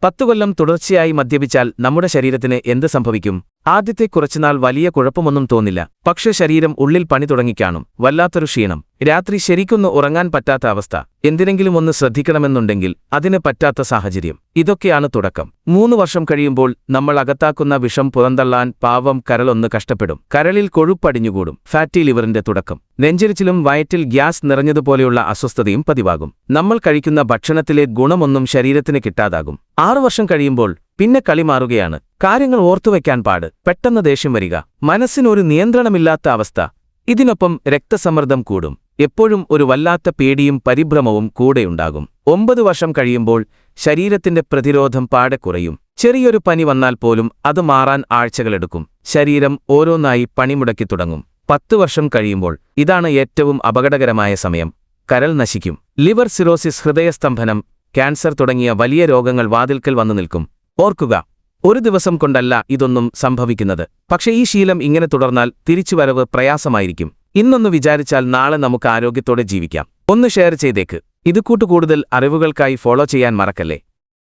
10 കൊല്ലം തുടർച്ചയായി മദ്യപിച്ചാൽ നമ്മുടെ ശരീരത്തിന് എന്ത് സംഭവിക്കും? ആദ്യത്തെ കുറച്ചുനാൾ വലിയ കുഴപ്പമൊന്നും തോന്നില്ല. പക്ഷേ ശരീരം ഉള്ളിൽ പണി തുടങ്ങിക്കാണും. വല്ലാത്തൊരു ക്ഷീണം. രാത്രി ശരിക്കൊന്ന് ഉറങ്ങാൻ പറ്റാത്ത അവസ്ഥ. എന്തിനെങ്കിലും ഒന്ന് ശ്രദ്ധിക്കണമെന്നുണ്ടെങ്കിൽ അതിന് പറ്റാത്ത സാഹചര്യം. ഇതൊക്കെയാണ് തുടക്കം. 3 വർഷം കഴിയുമ്പോൾ നമ്മൾ അകത്താക്കുന്ന വിഷം പുറന്തള്ളാൻ പാവം കരളൊന്ന് കഷ്ടപ്പെടും. കരളിൽ കൊഴുപ്പടിഞ്ഞുകൂടും. ഫാറ്റി ലിവറിന്റെ തുടക്കം. നെഞ്ചരിച്ചിലും വയറ്റിൽ ഗ്യാസ് നിറഞ്ഞതുപോലെയുള്ള അസ്വസ്ഥതയും പതിവാകും. നമ്മൾ കഴിക്കുന്ന ഭക്ഷണത്തിലെ ഗുണമൊന്നും ശരീരത്തിന് കിട്ടാതാകും. 6 വർഷം കഴിയുമ്പോൾ പിന്നെ കളി മാറുകയാണ്. കാര്യങ്ങൾ ഓർത്തുവയ്ക്കാൻ പാട്. പെട്ടെന്ന് ദേഷ്യം വരിക. മനസ്സിനൊരു നിയന്ത്രണമില്ലാത്ത അവസ്ഥ. ഇതിനൊപ്പം രക്തസമ്മർദ്ദം കൂടും. എപ്പോഴും ഒരു വല്ലാത്ത പേടിയും പരിഭ്രമവും കൂടെയുണ്ടാകും. 9 വർഷം കഴിയുമ്പോൾ ശരീരത്തിന്റെ പ്രതിരോധം പാടെ കുറയും. ചെറിയൊരു പനി വന്നാൽ പോലും അത് മാറാൻ ആഴ്ചകളെടുക്കും. ശരീരം ഓരോന്നായി പണിമുടക്കി തുടങ്ങും. 10 വർഷം കഴിയുമ്പോൾ ഇതാണ് ഏറ്റവും അപകടകരമായ സമയം. കരൾ നശിക്കും. ലിവർ സിറോസിസ്, ഹൃദയസ്തംഭനം, ക്യാൻസർ തുടങ്ങിയ വലിയ രോഗങ്ങൾ വാതിൽക്കൽ വന്നു നിൽക്കും. ഓർക്കുക, ഒരു ദിവസം കൊണ്ടല്ല ഇതൊന്നും സംഭവിക്കുന്നത്. പക്ഷേ ഈ ശീലം ഇങ്ങനെ തുടർന്നാൽ തിരിച്ചുവരവ് പ്രയാസമായിരിക്കും. ഇന്നൊന്ന് വിചാരിച്ചാൽ നാളെ നമുക്ക് ആരോഗ്യത്തോടെ ജീവിക്കാം. ഒന്ന് ഷെയർ ചെയ്തേക്ക്. ഇതുകൂട്ട് കൂടുതൽ അറിവുകൾക്കായി ഫോളോ ചെയ്യാൻ മറക്കല്ലേ.